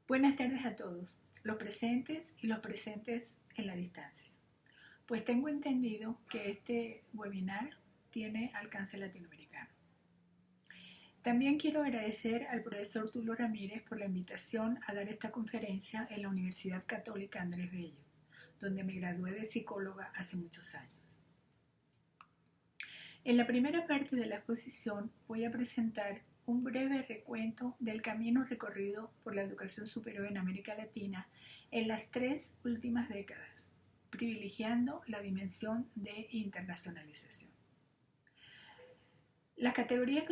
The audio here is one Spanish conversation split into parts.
Buenas tardes a todos, los presentes y los presentes en la distancia. Pues tengo entendido que este webinar tiene alcance latinoamericano. También quiero agradecer al profesor Tulio Ramírez por la invitación a dar esta conferencia en la Universidad Católica Andrés Bello, donde me gradué de psicóloga hace muchos años. En la primera parte de la exposición voy a presentar un breve recuento del camino recorrido por la educación superior en América Latina en las 3 últimas décadas, privilegiando la dimensión de internacionalización. Las categorías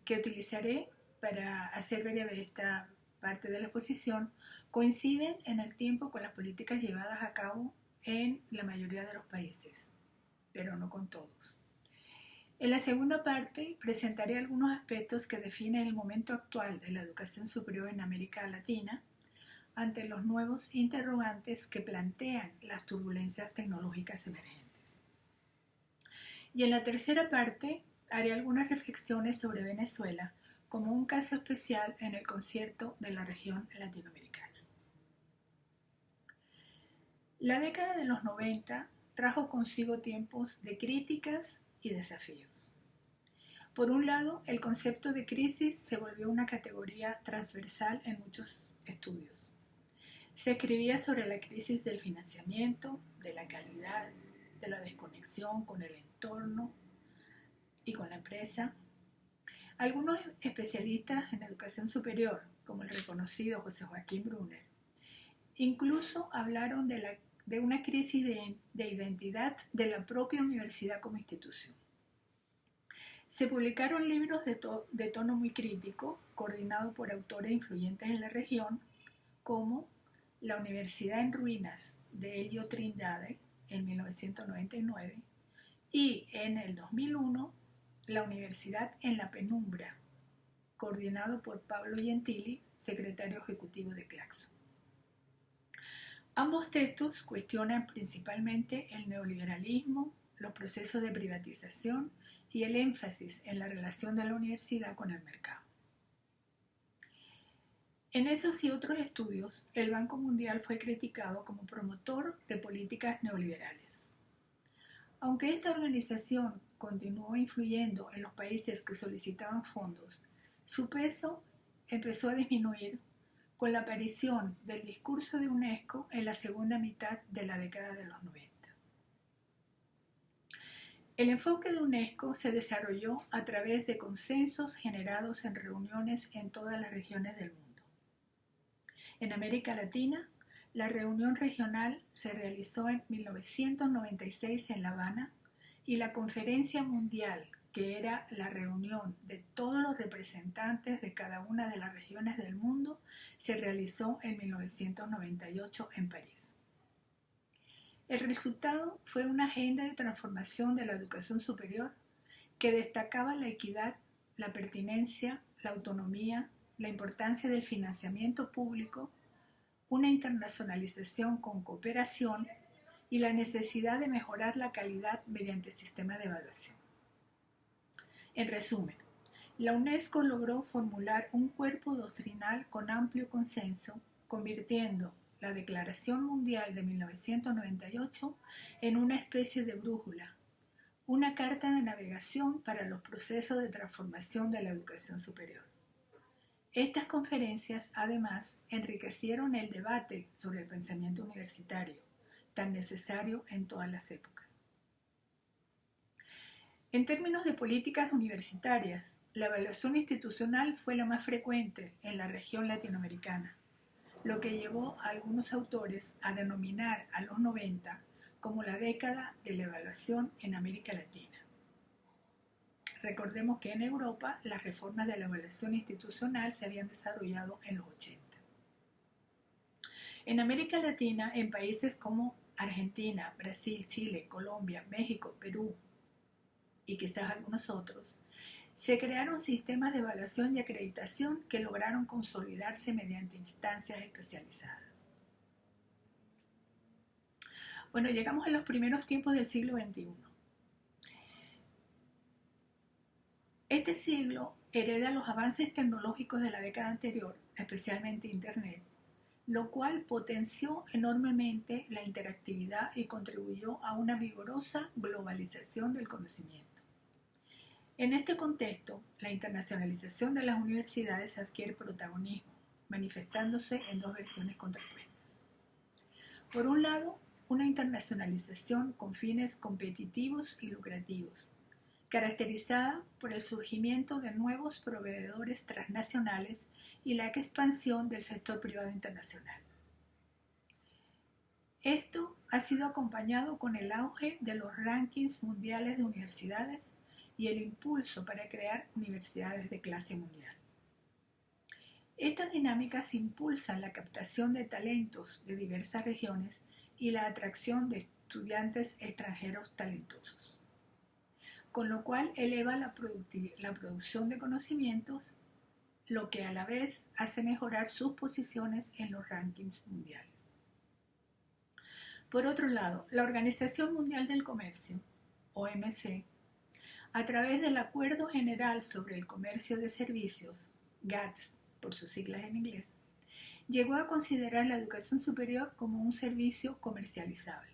que utilizaré para hacer breve esta parte de la exposición coinciden en el tiempo con las políticas llevadas a cabo en la mayoría de los países, pero no con todos. En la segunda parte presentaré algunos aspectos que definen el momento actual de la educación superior en América Latina ante los nuevos interrogantes que plantean las turbulencias tecnológicas emergentes. Y en la tercera parte haré algunas reflexiones sobre Venezuela como un caso especial en el concierto de la región latinoamericana. La década de los 90 trajo consigo tiempos de críticas y desafíos. Por un lado, el concepto de crisis se volvió una categoría transversal en muchos estudios. Se escribía sobre la crisis del financiamiento, de la calidad, de la desconexión con el entorno y con la empresa. Algunos especialistas en educación superior, como el reconocido José Joaquín Brunner, incluso hablaron de una crisis de identidad de la propia universidad como institución. Se publicaron libros de tono muy crítico, coordinados por autores influyentes en la región, como La Universidad en Ruinas, de Elio Trindade, en 1999, y en el 2001, La Universidad en la Penumbra, coordinado por Pablo Gentili, secretario ejecutivo de Claxo. Ambos textos cuestionan principalmente el neoliberalismo, los procesos de privatización y el énfasis en la relación de la universidad con el mercado. En esos y otros estudios, el Banco Mundial fue criticado como promotor de políticas neoliberales. Aunque esta organización continuó influyendo en los países que solicitaban fondos, su peso empezó a disminuir con la aparición del discurso de UNESCO en la segunda mitad de la década de los 90. El enfoque de UNESCO se desarrolló a través de consensos generados en reuniones en todas las regiones del mundo. En América Latina, la reunión regional se realizó en 1996 en La Habana y la Conferencia Mundial, que era la reunión de todos los representantes de cada una de las regiones del mundo, se realizó en 1998 en París. El resultado fue una agenda de transformación de la educación superior que destacaba la equidad, la pertinencia, la autonomía, la importancia del financiamiento público, una internacionalización con cooperación y la necesidad de mejorar la calidad mediante sistemas de evaluación. En resumen, la UNESCO logró formular un cuerpo doctrinal con amplio consenso, convirtiendo la Declaración Mundial de 1998 en una especie de brújula, una carta de navegación para los procesos de transformación de la educación superior. Estas conferencias, además, enriquecieron el debate sobre el pensamiento universitario, tan necesario en todas las épocas. En términos de políticas universitarias, la evaluación institucional fue la más frecuente en la región latinoamericana, lo que llevó a algunos autores a denominar a los 90 como la década de la evaluación en América Latina. Recordemos que en Europa las reformas de la evaluación institucional se habían desarrollado en los 80. En América Latina, en países como Argentina, Brasil, Chile, Colombia, México, Perú y quizás algunos otros, se crearon sistemas de evaluación y acreditación que lograron consolidarse mediante instancias especializadas. Bueno, llegamos a los primeros tiempos del siglo XXI. Este siglo hereda los avances tecnológicos de la década anterior, especialmente Internet, lo cual potenció enormemente la interactividad y contribuyó a una vigorosa globalización del conocimiento. En este contexto, la internacionalización de las universidades adquiere protagonismo, manifestándose en dos versiones contrapuestas. Por un lado, una internacionalización con fines competitivos y lucrativos, caracterizada por el surgimiento de nuevos proveedores transnacionales y la expansión del sector privado internacional. Esto ha sido acompañado con el auge de los rankings mundiales de universidades y el impulso para crear universidades de clase mundial. Estas dinámicas impulsan la captación de talentos de diversas regiones y la atracción de estudiantes extranjeros talentosos, con lo cual eleva la producción de conocimientos, lo que a la vez hace mejorar sus posiciones en los rankings mundiales. Por otro lado, la Organización Mundial del Comercio, OMC, a través del Acuerdo General sobre el Comercio de Servicios, GATS por sus siglas en inglés, llegó a considerar la educación superior como un servicio comercializable.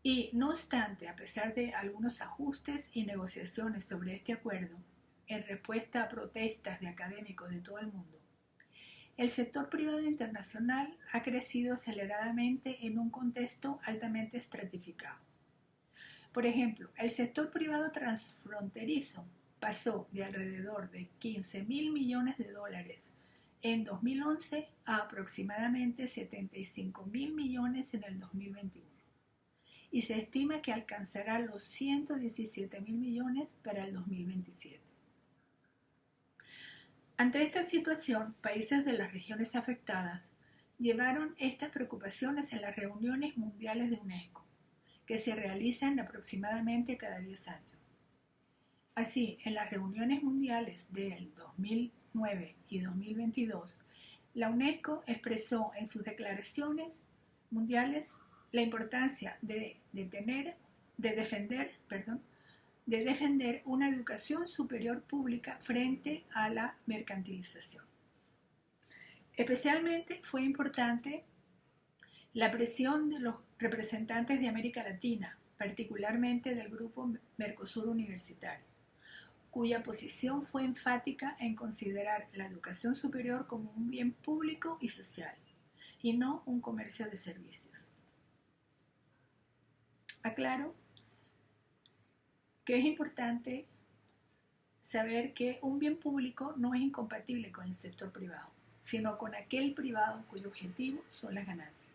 Y no obstante, a pesar de algunos ajustes y negociaciones sobre este acuerdo, en respuesta a protestas de académicos de todo el mundo, el sector privado internacional ha crecido aceleradamente en un contexto altamente estratificado. Por ejemplo, el sector privado transfronterizo pasó de alrededor de 15.000 millones de dólares en 2011 a aproximadamente 75.000 millones en el 2021 y se estima que alcanzará los 117.000 millones para el 2027. Ante esta situación, países de las regiones afectadas llevaron estas preocupaciones en las reuniones mundiales de UNESCO, que se realizan aproximadamente cada 10 años. Así, en las reuniones mundiales del 2009 y 2022, la UNESCO expresó en sus declaraciones mundiales la importancia de defender una educación superior pública frente a la mercantilización. Especialmente fue importante la presión de los representantes de América Latina, particularmente del grupo Mercosur Universitario, cuya posición fue enfática en considerar la educación superior como un bien público y social, y no un comercio de servicios. Aclaro que es importante saber que un bien público no es incompatible con el sector privado, sino con aquel privado cuyo objetivo son las ganancias.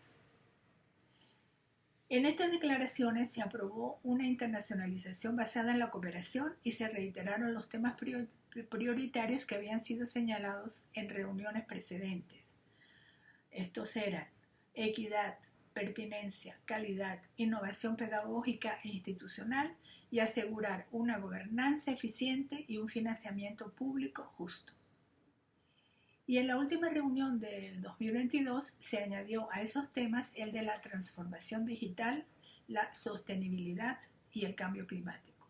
En estas declaraciones se aprobó una internacionalización basada en la cooperación y se reiteraron los temas prioritarios que habían sido señalados en reuniones precedentes. Estos eran equidad, pertinencia, calidad, innovación pedagógica e institucional y asegurar una gobernanza eficiente y un financiamiento público justo. Y en la última reunión del 2022 se añadió a esos temas el de la transformación digital, la sostenibilidad y el cambio climático.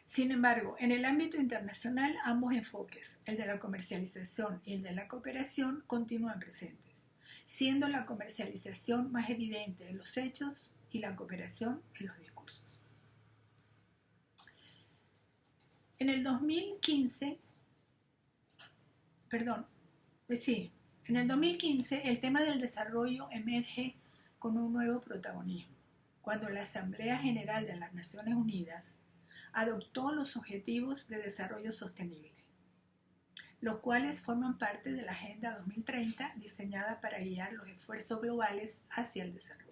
Sin embargo, en el ámbito internacional, ambos enfoques, el de la comercialización y el de la cooperación, continúan presentes, siendo la comercialización más evidente en los hechos y la cooperación en los discursos. En el 2015 el tema del desarrollo emerge con un nuevo protagonismo, cuando la Asamblea General de las Naciones Unidas adoptó los Objetivos de Desarrollo Sostenible, los cuales forman parte de la Agenda 2030 diseñada para guiar los esfuerzos globales hacia el desarrollo.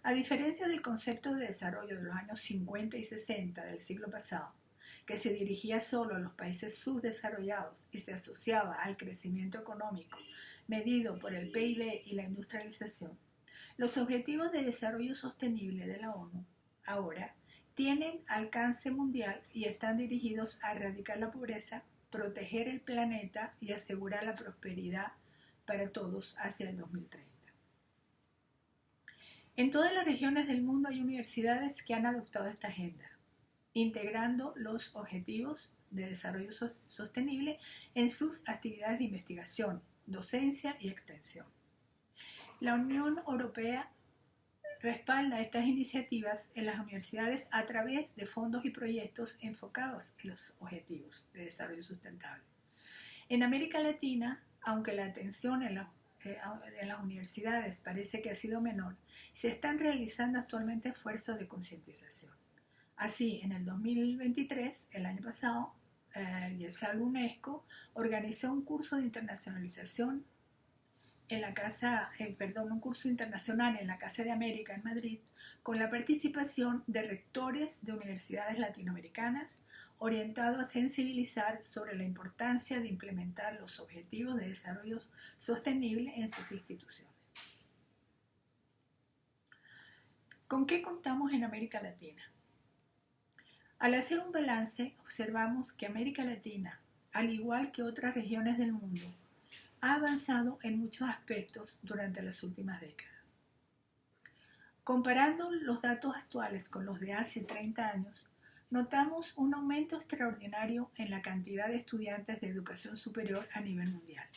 A diferencia del concepto de desarrollo de los años 50 y 60 del siglo pasado, que se dirigía solo a los países subdesarrollados y se asociaba al crecimiento económico medido por el PIB y la industrialización, los Objetivos de Desarrollo Sostenible de la ONU ahora tienen alcance mundial y están dirigidos a erradicar la pobreza, proteger el planeta y asegurar la prosperidad para todos hacia el 2030. En todas las regiones del mundo hay universidades que han adoptado esta agenda, integrando los objetivos de Desarrollo Sostenible en sus actividades de investigación, docencia y extensión. La Unión Europea respalda estas iniciativas en las universidades a través de fondos y proyectos enfocados en los objetivos de desarrollo sustentable. En América Latina, aunque la atención en las universidades parece que ha sido menor, se están realizando actualmente esfuerzos de concientización. Así, en el 2023, el año pasado, el IESAL UNESCO organizó un curso de internacionalización un curso internacional en la Casa de América en Madrid, con la participación de rectores de universidades latinoamericanas, orientado a sensibilizar sobre la importancia de implementar los objetivos de desarrollo sostenible en sus instituciones. ¿Con qué contamos en América Latina? Al hacer un balance, observamos que América Latina, al igual que otras regiones del mundo, ha avanzado en muchos aspectos durante las últimas décadas. Comparando los datos actuales con los de hace 30 años, notamos un aumento extraordinario en la cantidad de estudiantes de educación superior a nivel mundial.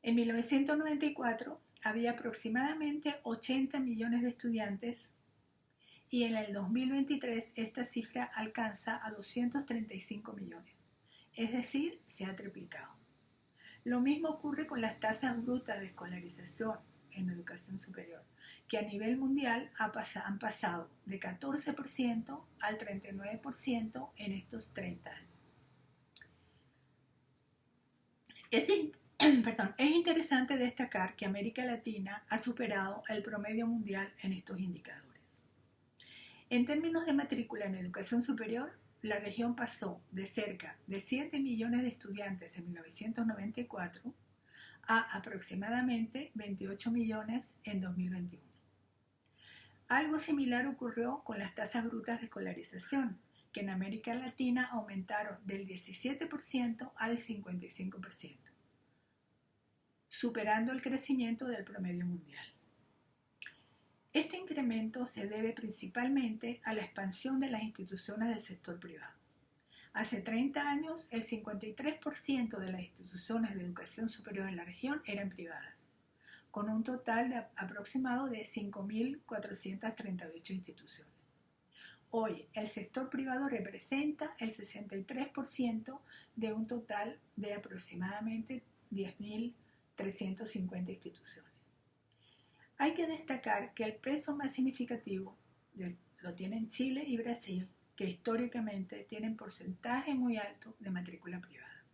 En 1994 había aproximadamente 80 millones de estudiantes y en el 2023 esta cifra alcanza a 235 millones, es decir, se ha triplicado. Lo mismo ocurre con las tasas brutas de escolarización en educación superior, que a nivel mundial han pasado de 14% al 39% en estos 30 años. Es interesante destacar que América Latina ha superado el promedio mundial en estos indicadores. En términos de matrícula en educación superior, la región pasó de cerca de 7 millones de estudiantes en 1994 a aproximadamente 28 millones en 2021. Algo similar ocurrió con las tasas brutas de escolarización, que en América Latina aumentaron del 17% al 55%, superando el crecimiento del promedio mundial. Este incremento se debe principalmente a la expansión de las instituciones del sector privado. Hace 30 años, el 53% de las instituciones de educación superior en la región eran privadas, con un total de aproximado de 5.438 instituciones. Hoy, el sector privado representa el 63% de un total de aproximadamente 10.350 instituciones. Hay que destacar que el peso más significativo lo tienen Chile y Brasil, que históricamente tienen porcentaje muy alto de matrícula privada.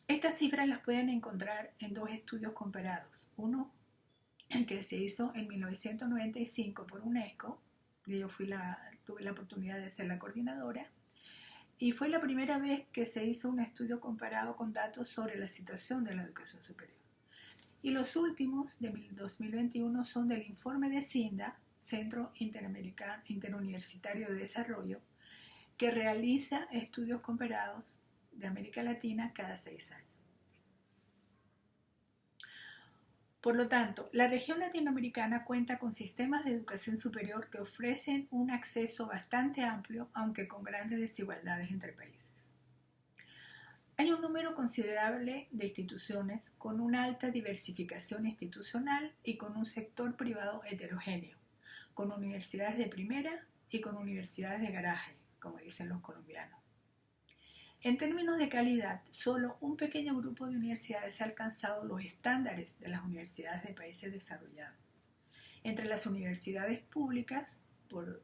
Estas cifras las pueden encontrar en dos estudios comparados. Uno que se hizo en 1995 por UNESCO, y yo tuve la oportunidad de ser la coordinadora, y fue la primera vez que se hizo un estudio comparado con datos sobre la situación de la educación superior. Y los últimos, de 2021, son del informe de CINDA, Centro Interuniversitario de Desarrollo, que realiza estudios comparados de América Latina cada 6 años. Por lo tanto, la región latinoamericana cuenta con sistemas de educación superior que ofrecen un acceso bastante amplio, aunque con grandes desigualdades entre países. Hay un número considerable de instituciones con una alta diversificación institucional y con un sector privado heterogéneo, con universidades de primera y con universidades de garaje, como dicen los colombianos. En términos de calidad, solo un pequeño grupo de universidades ha alcanzado los estándares de las universidades de países desarrollados. Entre las universidades públicas, por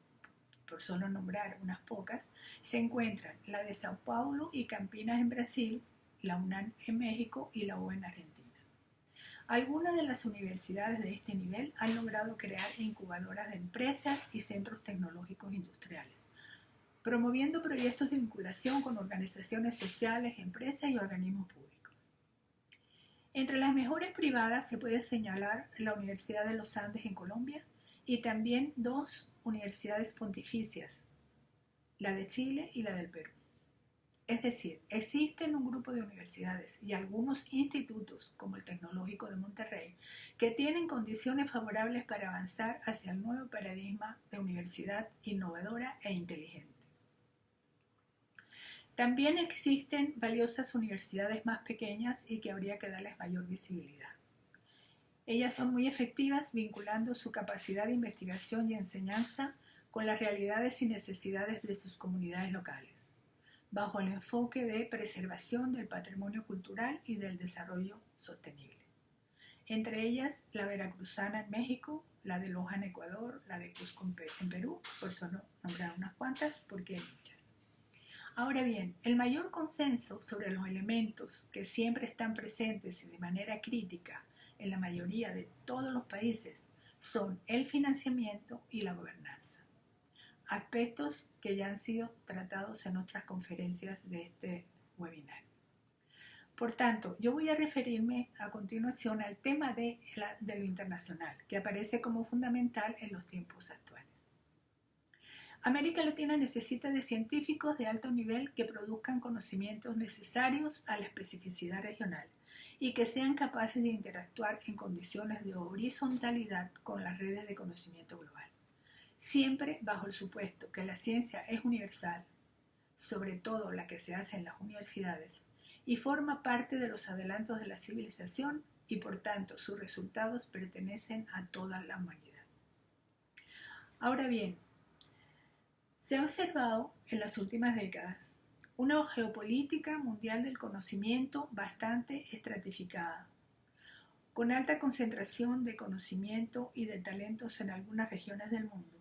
solo nombrar unas pocas, se encuentran la de Sao Paulo y Campinas en Brasil, la UNAM en México y la UBA en Argentina. Algunas de las universidades de este nivel han logrado crear incubadoras de empresas y centros tecnológicos industriales, promoviendo proyectos de vinculación con organizaciones sociales, empresas y organismos públicos. Entre las mejores privadas se puede señalar la Universidad de los Andes en Colombia y también dos universidades pontificias, la de Chile y la del Perú. Es decir, existen un grupo de universidades y algunos institutos, como el Tecnológico de Monterrey, que tienen condiciones favorables para avanzar hacia el nuevo paradigma de universidad innovadora e inteligente. También existen valiosas universidades más pequeñas y que habría que darles mayor visibilidad. Ellas son muy efectivas vinculando su capacidad de investigación y enseñanza con las realidades y necesidades de sus comunidades locales, bajo el enfoque de preservación del patrimonio cultural y del desarrollo sostenible. Entre ellas, la Veracruzana en México, la de Loja en Ecuador, la de Cusco en Perú, por eso nombrar unas cuantas, porque hay muchas. Ahora bien, el mayor consenso sobre los elementos que siempre están presentes y de manera crítica en la mayoría de todos los países son el financiamiento y la gobernanza, aspectos que ya han sido tratados en otras conferencias de este webinar. Por tanto, yo voy a referirme a continuación al tema de lo internacional, que aparece como fundamental en los tiempos actuales. América Latina necesita de científicos de alto nivel que produzcan conocimientos necesarios a la especificidad regional y que sean capaces de interactuar en condiciones de horizontalidad con las redes de conocimiento global, siempre bajo el supuesto que la ciencia es universal, sobre todo la que se hace en las universidades, y forma parte de los adelantos de la civilización y por tanto sus resultados pertenecen a toda la humanidad. Ahora bien, se ha observado en las últimas décadas una geopolítica mundial del conocimiento bastante estratificada, con alta concentración de conocimiento y de talentos en algunas regiones del mundo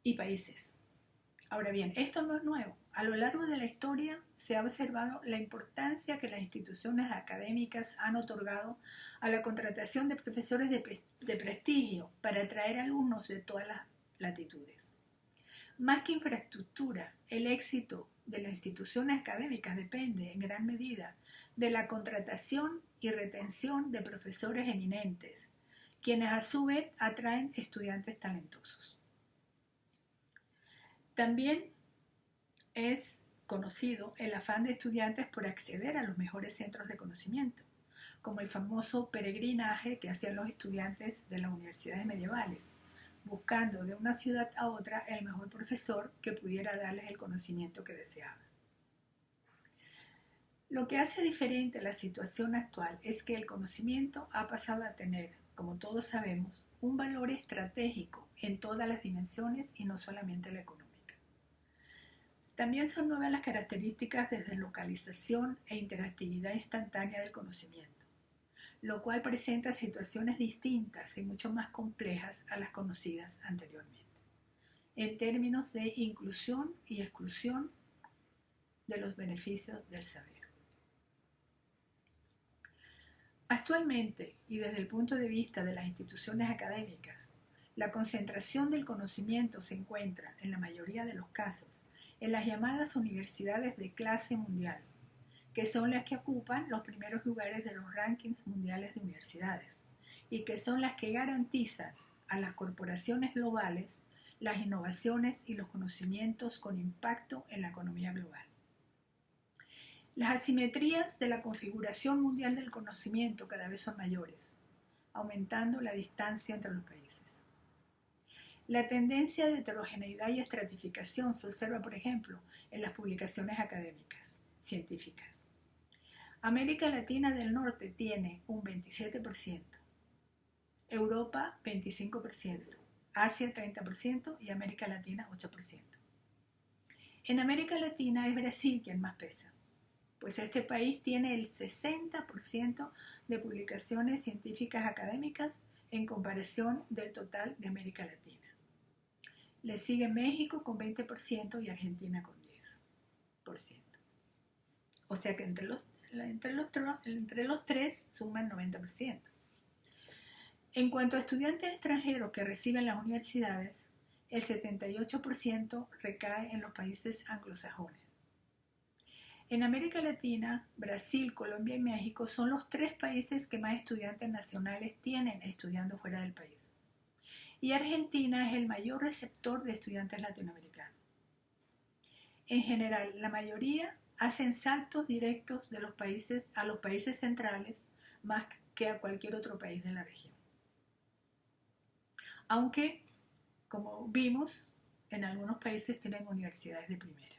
y países. Ahora bien, esto no es nuevo. A lo largo de la historia se ha observado la importancia que las instituciones académicas han otorgado a la contratación de profesores de prestigio para atraer alumnos de todas las latitudes. Más que infraestructura, el éxito de las instituciones académicas depende en gran medida de la contratación y retención de profesores eminentes, quienes a su vez atraen estudiantes talentosos. También es conocido el afán de estudiantes por acceder a los mejores centros de conocimiento, como el famoso peregrinaje que hacían los estudiantes de las universidades medievales, buscando de una ciudad a otra el mejor profesor que pudiera darles el conocimiento que deseaban. Lo que hace diferente la situación actual es que el conocimiento ha pasado a tener, como todos sabemos, un valor estratégico en todas las dimensiones y no solamente la económica. También son nuevas las características de deslocalización e interactividad instantánea del conocimiento, lo cual presenta situaciones distintas y mucho más complejas a las conocidas anteriormente, en términos de inclusión y exclusión de los beneficios del saber. Actualmente, y desde el punto de vista de las instituciones académicas, la concentración del conocimiento se encuentra, en la mayoría de los casos, en las llamadas universidades de clase mundial, que son las que ocupan los primeros lugares de los rankings mundiales de universidades y que son las que garantizan a las corporaciones globales las innovaciones y los conocimientos con impacto en la economía global. Las asimetrías de la configuración mundial del conocimiento cada vez son mayores, aumentando la distancia entre los países. La tendencia de heterogeneidad y estratificación se observa, por ejemplo, en las publicaciones académicas, científicas. América Latina del Norte tiene un 27%, Europa 25%, Asia 30% y América Latina 8%. En América Latina es Brasil quien más pesa, pues este país tiene el 60% de publicaciones científicas académicas en comparación del total de América Latina. Le sigue México con 20% y Argentina con 10%. O sea que entre los tres suman 90%. En cuanto a estudiantes extranjeros que reciben las universidades, el 78% recae en los países anglosajones. En América Latina, Brasil, Colombia y México son los 3 países que más estudiantes nacionales tienen estudiando fuera del país. Y Argentina es el mayor receptor de estudiantes latinoamericanos. En general, la mayoría hacen saltos directos de los países a los países centrales más que a cualquier otro país de la región. Aunque, como vimos, en algunos países tienen universidades de primera.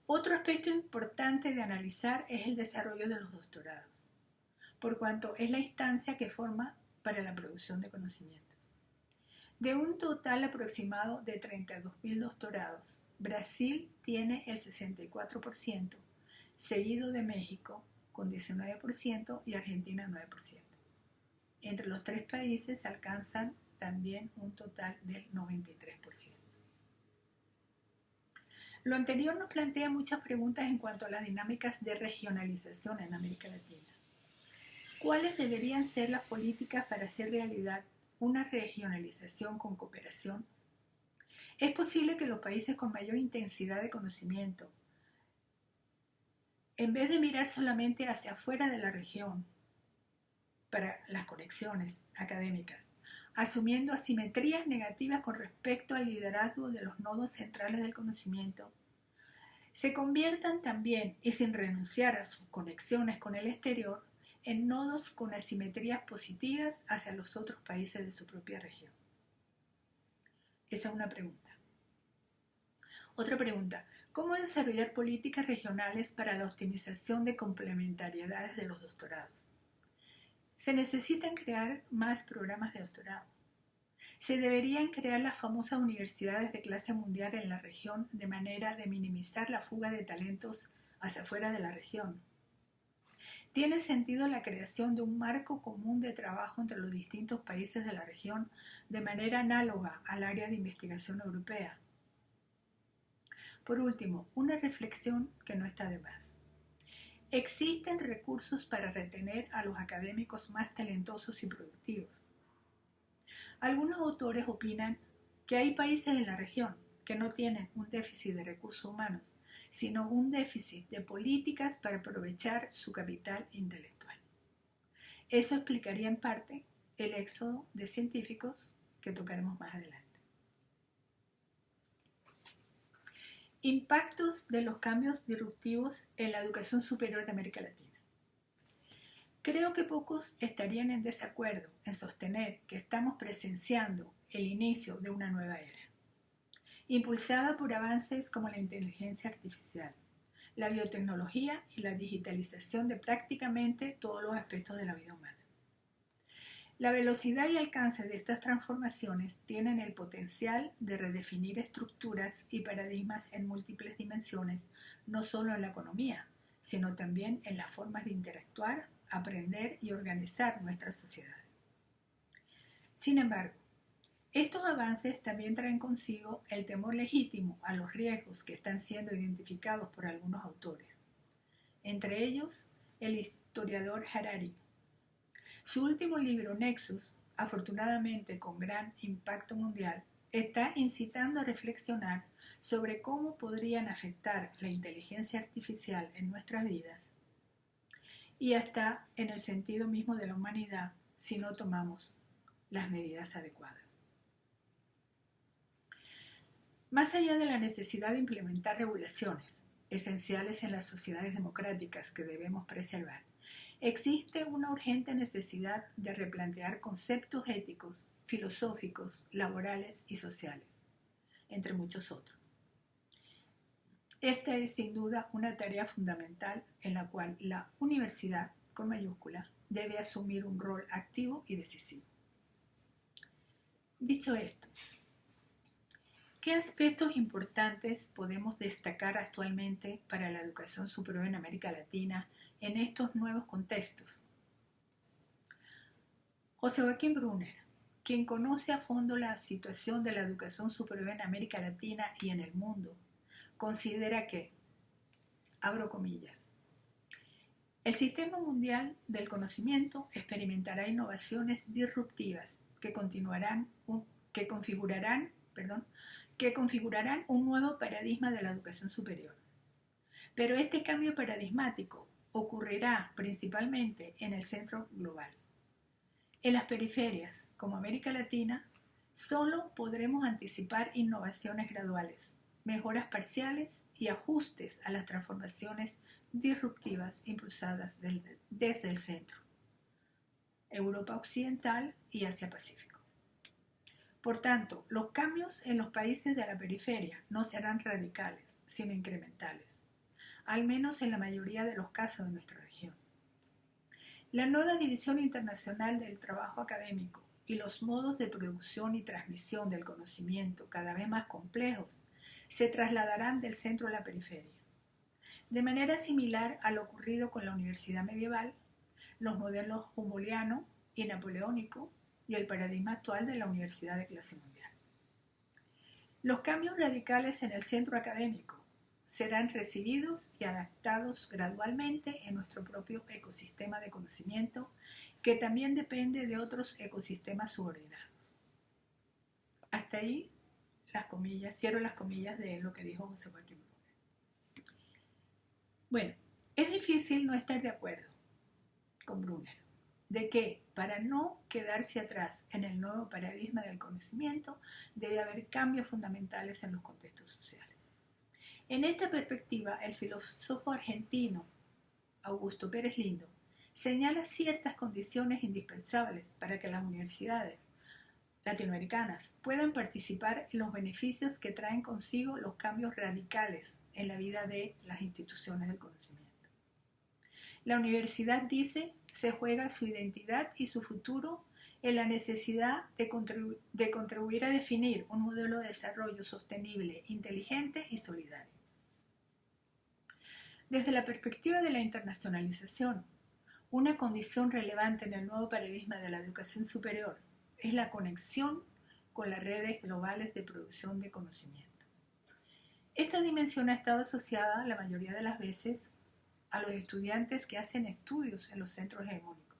Otro aspecto importante de analizar es el desarrollo de los doctorados, por cuanto es la instancia que forma para la producción de conocimientos. De un total aproximado de 32.000 doctorados, Brasil tiene el 64%, seguido de México con 19% y Argentina 9%. Entre los tres países alcanzan también un total del 93%. Lo anterior nos plantea muchas preguntas en cuanto a las dinámicas de regionalización en América Latina. ¿Cuáles deberían ser las políticas para hacer realidad una regionalización con cooperación? Es posible que los países con mayor intensidad de conocimiento, en vez de mirar solamente hacia afuera de la región para las conexiones académicas, asumiendo asimetrías negativas con respecto al liderazgo de los nodos centrales del conocimiento, se conviertan también, y sin renunciar a sus conexiones con el exterior, en nodos con asimetrías positivas hacia los otros países de su propia región. Esa es una pregunta. Otra pregunta: ¿cómo desarrollar políticas regionales para la optimización de complementariedades de los doctorados? Se necesitan crear más programas de doctorado. Se deberían crear las famosas universidades de clase mundial en la región de manera de minimizar la fuga de talentos hacia afuera de la región. ¿Tiene sentido la creación de un marco común de trabajo entre los distintos países de la región de manera análoga al área de investigación europea? Por último, una reflexión que no está de más. ¿Existen recursos para retener a los académicos más talentosos y productivos? Algunos autores opinan que hay países en la región que no tienen un déficit de recursos humanos, sino un déficit de políticas para aprovechar su capital intelectual. Eso explicaría en parte el éxodo de científicos que tocaremos más adelante. Impactos de los cambios disruptivos en la educación superior de América Latina. Creo que pocos estarían en desacuerdo en sostener que estamos presenciando el inicio de una nueva era, impulsada por avances como la inteligencia artificial, la biotecnología y la digitalización de prácticamente todos los aspectos de la vida humana. La velocidad y alcance de estas transformaciones tienen el potencial de redefinir estructuras y paradigmas en múltiples dimensiones, no solo en la economía, sino también en las formas de interactuar, aprender y organizar nuestra sociedad. Sin embargo, estos avances también traen consigo el temor legítimo a los riesgos que están siendo identificados por algunos autores, entre ellos el historiador Harari. Su último libro, Nexus, afortunadamente con gran impacto mundial, está incitando a reflexionar sobre cómo podrían afectar la inteligencia artificial en nuestras vidas y hasta en el sentido mismo de la humanidad si no tomamos las medidas adecuadas. Más allá de la necesidad de implementar regulaciones esenciales en las sociedades democráticas que debemos preservar, existe una urgente necesidad de replantear conceptos éticos, filosóficos, laborales y sociales, entre muchos otros. Esta es sin duda una tarea fundamental en la cual la universidad, con mayúscula, debe asumir un rol activo y decisivo. Dicho esto, ¿qué aspectos importantes podemos destacar actualmente para la educación superior en América Latina en estos nuevos contextos? José Joaquín Brunner, quien conoce a fondo la situación de la educación superior en América Latina y en el mundo, considera que, abro comillas, el sistema mundial del conocimiento experimentará innovaciones disruptivas que configurarán un nuevo paradigma de la educación superior. Pero este cambio paradigmático ocurrirá principalmente en el centro global. En las periferias, como América Latina, solo podremos anticipar innovaciones graduales, mejoras parciales y ajustes a las transformaciones disruptivas impulsadas desde el centro, Europa Occidental y Asia Pacífico. Por tanto, los cambios en los países de la periferia no serán radicales, sino incrementales, al menos en la mayoría de los casos de nuestra región. La nueva división internacional del trabajo académico y los modos de producción y transmisión del conocimiento cada vez más complejos se trasladarán del centro a la periferia. De manera similar a lo ocurrido con la universidad medieval, los modelos humboldtiano y napoleónico y el paradigma actual de la universidad de clase mundial. Los cambios radicales en el centro académico serán recibidos y adaptados gradualmente en nuestro propio ecosistema de conocimiento, que también depende de otros ecosistemas subordinados. Hasta ahí las comillas, cierro las comillas de lo que dijo José Joaquín Brunner. Bueno, es difícil no estar de acuerdo con Brunner de que para no quedarse atrás en el nuevo paradigma del conocimiento debe haber cambios fundamentales en los contextos sociales. En esta perspectiva, el filósofo argentino Augusto Pérez Lindo señala ciertas condiciones indispensables para que las universidades latinoamericanas puedan participar en los beneficios que traen consigo los cambios radicales en la vida de las instituciones del conocimiento. La universidad, dice, se juega su identidad y su futuro en la necesidad de contribuir a definir un modelo de desarrollo sostenible, inteligente y solidario. Desde la perspectiva de la internacionalización, una condición relevante en el nuevo paradigma de la educación superior es la conexión con las redes globales de producción de conocimiento. Esta dimensión ha estado asociada la mayoría de las veces a los estudiantes que hacen estudios en los centros hegemónicos,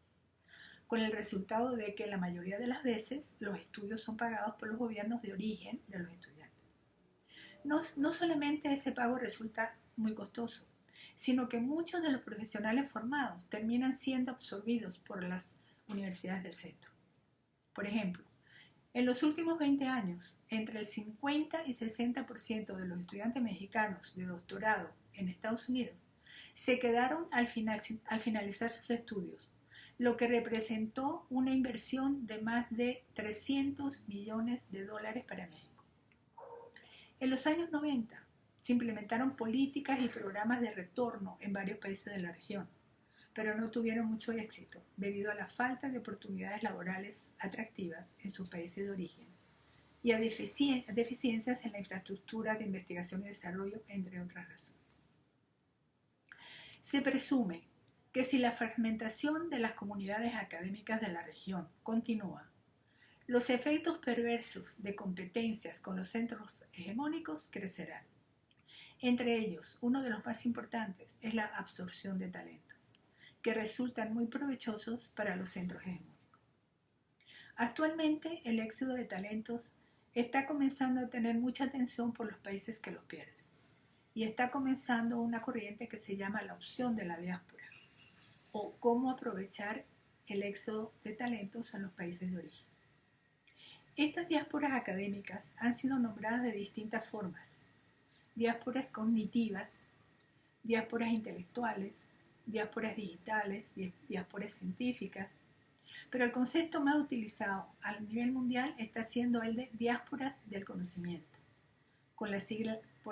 con el resultado de que la mayoría de las veces los estudios son pagados por los gobiernos de origen de los estudiantes. No solamente ese pago resulta muy costoso, sino que muchos de los profesionales formados terminan siendo absorbidos por las universidades del centro. Por ejemplo, en los últimos 20 años, entre el 50 y 60% de los estudiantes mexicanos de doctorado en Estados Unidos se quedaron al finalizar sus estudios, lo que representó una inversión de más de $300 millones para México. En los años 90 se implementaron políticas y programas de retorno en varios países de la región, pero no tuvieron mucho éxito debido a la falta de oportunidades laborales atractivas en sus países de origen y a deficiencias en la infraestructura de investigación y desarrollo, entre otras razones. Se presume que si la fragmentación de las comunidades académicas de la región continúa, los efectos perversos de competencias con los centros hegemónicos crecerán. Entre ellos, uno de los más importantes es la absorción de talentos, que resultan muy provechosos para los centros hegemónicos. Actualmente, el éxodo de talentos está comenzando a tener mucha atención por los países que los pierden, y está comenzando una corriente que se llama la opción de la diáspora, o cómo aprovechar el éxodo de talentos en los países de origen. Estas diásporas académicas han sido nombradas de distintas formas: diásporas cognitivas, diásporas intelectuales, diásporas digitales, diásporas científicas, pero el concepto más utilizado a nivel mundial está siendo el de diásporas del conocimiento, por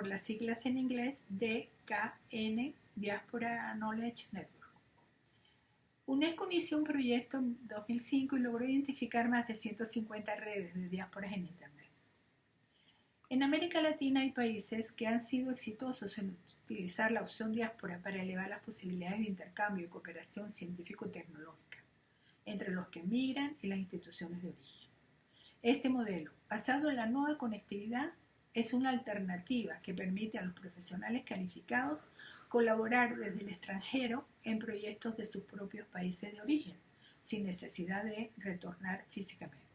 las siglas en inglés DKN, Diaspora Knowledge Network. UNESCO inició un proyecto en 2005 y logró identificar más de 150 redes de diásporas en Internet. En América Latina hay países que han sido exitosos en utilizar la opción diáspora para elevar las posibilidades de intercambio y cooperación científico-tecnológica entre los que migran y las instituciones de origen. Este modelo, basado en la nueva conectividad, es una alternativa que permite a los profesionales calificados colaborar desde el extranjero en proyectos de sus propios países de origen, sin necesidad de retornar físicamente.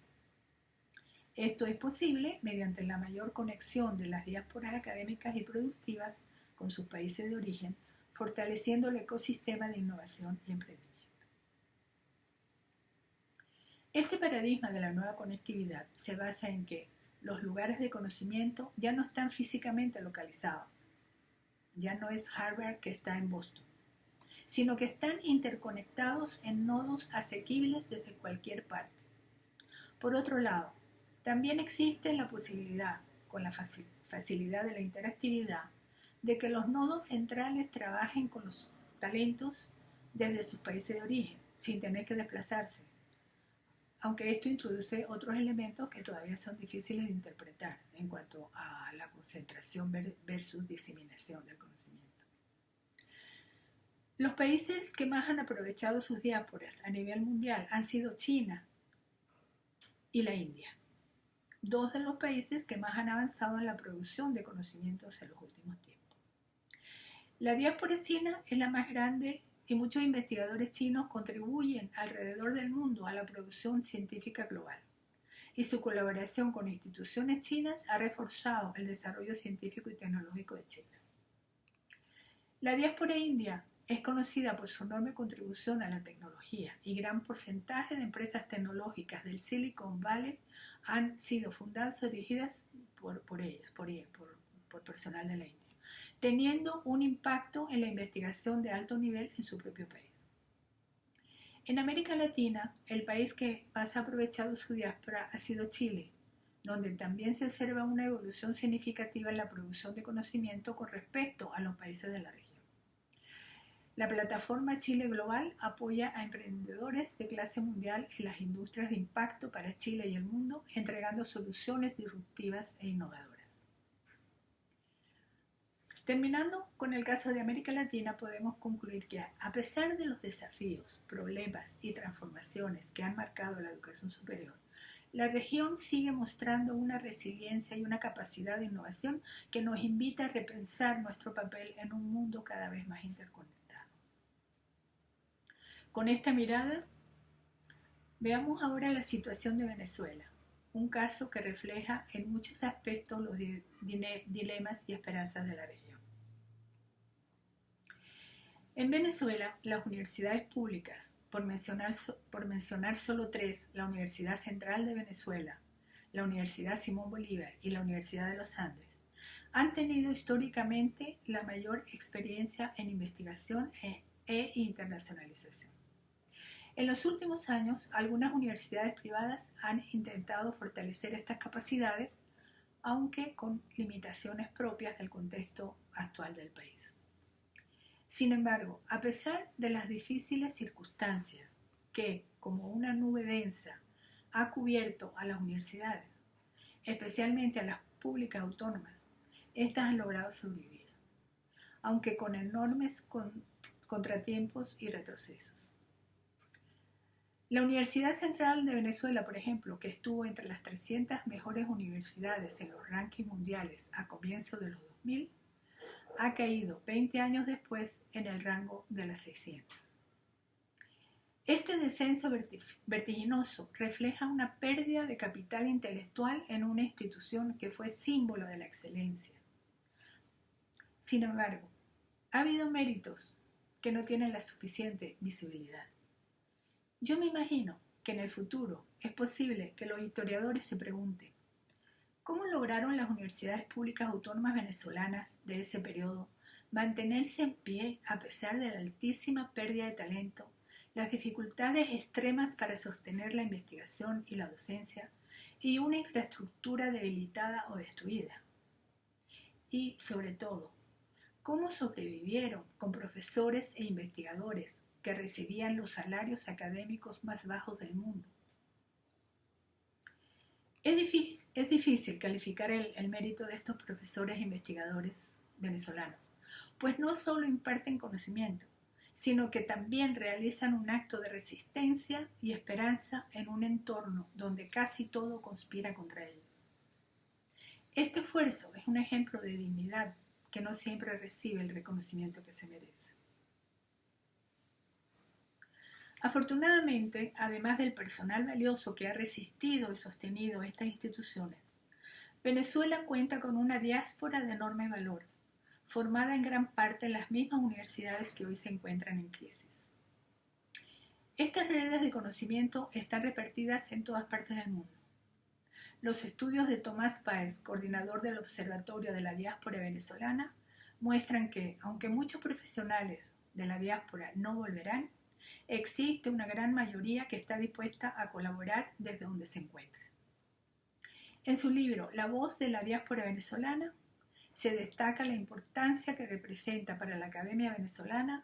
Esto es posible mediante la mayor conexión de las diásporas académicas y productivas con sus países de origen, fortaleciendo el ecosistema de innovación y emprendimiento. Este paradigma de la nueva conectividad se basa en que los lugares de conocimiento ya no están físicamente localizados. Ya no es Harvard que está en Boston, sino que están interconectados en nodos asequibles desde cualquier parte. Por otro lado, también existe la posibilidad, con la facilidad de la interactividad, de que los nodos centrales trabajen con los talentos desde sus países de origen, sin tener que desplazarse, aunque esto introduce otros elementos que todavía son difíciles de interpretar en cuanto a la concentración versus diseminación del conocimiento. Los países que más han aprovechado sus diásporas a nivel mundial han sido China y la India, dos de los países que más han avanzado en la producción de conocimientos en los últimos tiempos. La diáspora china es la más grande y muchos investigadores chinos contribuyen alrededor del mundo a la producción científica global, y su colaboración con instituciones chinas ha reforzado el desarrollo científico y tecnológico de China. La diáspora india es conocida por su enorme contribución a la tecnología y gran porcentaje de empresas tecnológicas del Silicon Valley han sido fundadas o dirigidas por personal de la India, teniendo un impacto en la investigación de alto nivel en su propio país. En América Latina, el país que más ha aprovechado su diáspora ha sido Chile, donde también se observa una evolución significativa en la producción de conocimiento con respecto a los países de la región. La plataforma Chile Global apoya a emprendedores de clase mundial en las industrias de impacto para Chile y el mundo, entregando soluciones disruptivas e innovadoras. Terminando con el caso de América Latina, podemos concluir que a pesar de los desafíos, problemas y transformaciones que han marcado la educación superior, la región sigue mostrando una resiliencia y una capacidad de innovación que nos invita a repensar nuestro papel en un mundo cada vez más interconectado. Con esta mirada, veamos ahora la situación de Venezuela, un caso que refleja en muchos aspectos los dilemas y esperanzas de la región. En Venezuela, las universidades públicas, por mencionar solo tres, la Universidad Central de Venezuela, la Universidad Simón Bolívar y la Universidad de los Andes, han tenido históricamente la mayor experiencia en investigación e internacionalización. En los últimos años, algunas universidades privadas han intentado fortalecer estas capacidades, aunque con limitaciones propias del contexto actual del país. Sin embargo, a pesar de las difíciles circunstancias que, como una nube densa, ha cubierto a las universidades, especialmente a las públicas autónomas, estas han logrado sobrevivir, aunque con enormes contratiempos y retrocesos. La Universidad Central de Venezuela, por ejemplo, que estuvo entre las 300 mejores universidades en los rankings mundiales a comienzos de los 2000, ha caído 20 años después en el rango de las 600. Este descenso vertiginoso refleja una pérdida de capital intelectual en una institución que fue símbolo de la excelencia. Sin embargo, ha habido méritos que no tienen la suficiente visibilidad. Yo me imagino que en el futuro es posible que los historiadores se pregunten ¿cómo lograron las universidades públicas autónomas venezolanas de ese periodo mantenerse en pie a pesar de la altísima pérdida de talento, las dificultades extremas para sostener la investigación y la docencia y una infraestructura debilitada o destruida? Y, sobre todo, ¿cómo sobrevivieron con profesores e investigadores que recibían los salarios académicos más bajos del mundo? Es difícil calificar el mérito de estos profesores e investigadores venezolanos, pues no solo imparten conocimiento, sino que también realizan un acto de resistencia y esperanza en un entorno donde casi todo conspira contra ellos. Este esfuerzo es un ejemplo de dignidad que no siempre recibe el reconocimiento que se merece. Afortunadamente, además del personal valioso que ha resistido y sostenido estas instituciones, Venezuela cuenta con una diáspora de enorme valor, formada en gran parte en las mismas universidades que hoy se encuentran en crisis. Estas redes de conocimiento están repartidas en todas partes del mundo. Los estudios de Tomás Páez, coordinador del Observatorio de la Diáspora Venezolana, muestran que, aunque muchos profesionales de la diáspora no volverán, existe una gran mayoría que está dispuesta a colaborar desde donde se encuentra. En su libro La voz de la diáspora venezolana, se destaca la importancia que representa para la academia venezolana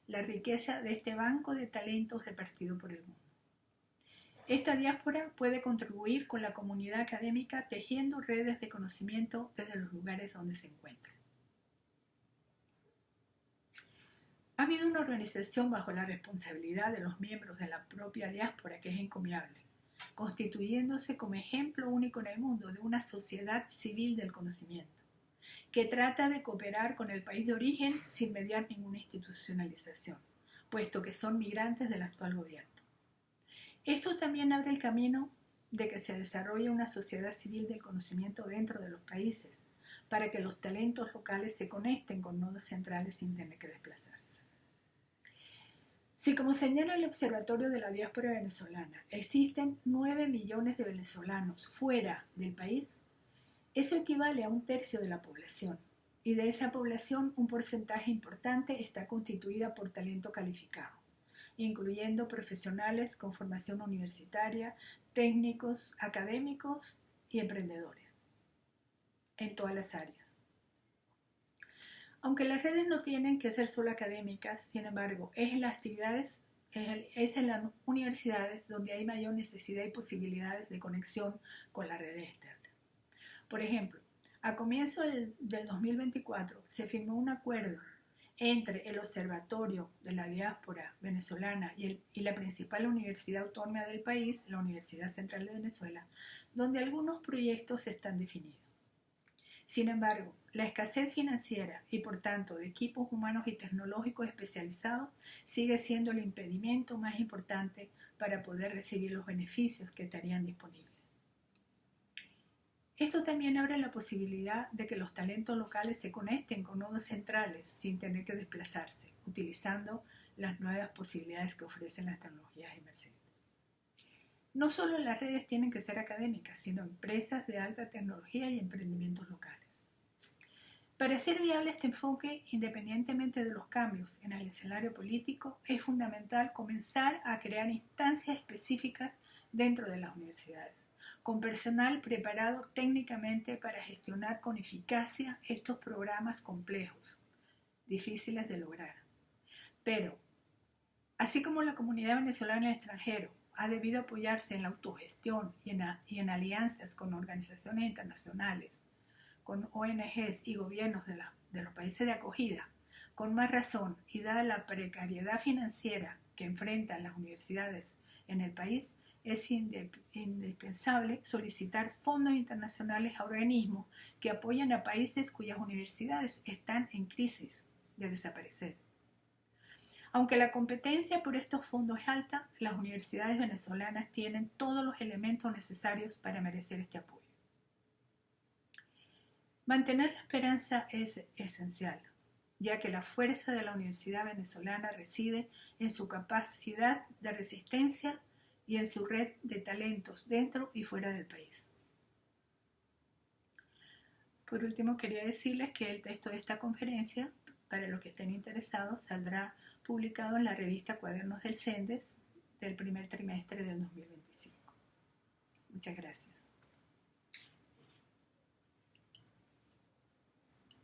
la riqueza de este banco de talentos repartido por el mundo. Esta diáspora puede contribuir con la comunidad académica tejiendo redes de conocimiento desde los lugares donde se encuentra. Ha habido una organización bajo la responsabilidad de los miembros de la propia diáspora que es encomiable, constituyéndose como ejemplo único en el mundo de una sociedad civil del conocimiento, que trata de cooperar con el país de origen sin mediar ninguna institucionalización, puesto que son migrantes del actual gobierno. Esto también abre el camino de que se desarrolle una sociedad civil del conocimiento dentro de los países, para que los talentos locales se conecten con nodos centrales sin tener que desplazarse. Si, como señala el Observatorio de la Diáspora Venezolana, existen 9 millones de venezolanos fuera del país, eso equivale a 1/3 de la población, y de esa población un porcentaje importante está constituida por talento calificado, incluyendo profesionales con formación universitaria, técnicos, académicos y emprendedores, en todas las áreas. Aunque las redes no tienen que ser solo académicas, sin embargo, es en las universidades donde hay mayor necesidad y posibilidades de conexión con la red externa. Por ejemplo, a comienzos del 2024 se firmó un acuerdo entre el Observatorio de la Diáspora Venezolana y la principal universidad autónoma del país, la Universidad Central de Venezuela, donde algunos proyectos están definidos. Sin embargo, la escasez financiera y por tanto de equipos humanos y tecnológicos especializados sigue siendo el impedimento más importante para poder recibir los beneficios que estarían disponibles. Esto también abre la posibilidad de que los talentos locales se conecten con nodos centrales sin tener que desplazarse, utilizando las nuevas posibilidades que ofrecen las tecnologías emergentes. No solo las redes tienen que ser académicas, sino empresas de alta tecnología y emprendimientos locales. Para hacer viable este enfoque, independientemente de los cambios en el escenario político, es fundamental comenzar a crear instancias específicas dentro de las universidades, con personal preparado técnicamente para gestionar con eficacia estos programas complejos, difíciles de lograr. Pero, así como la comunidad venezolana en el extranjero ha debido apoyarse en la autogestión y en alianzas con organizaciones internacionales, con ONGs y gobiernos de los países de acogida, con más razón y dada la precariedad financiera que enfrentan las universidades en el país, es indispensable solicitar fondos internacionales a organismos que apoyan a países cuyas universidades están en crisis de desaparecer. Aunque la competencia por estos fondos es alta, las universidades venezolanas tienen todos los elementos necesarios para merecer este apoyo. Mantener la esperanza es esencial, ya que la fuerza de la universidad venezolana reside en su capacidad de resistencia y en su red de talentos dentro y fuera del país. Por último, quería decirles que el texto de esta conferencia, para los que estén interesados, saldrá publicado en la revista Cuadernos del CENDES del primer trimestre del 2025. Muchas gracias.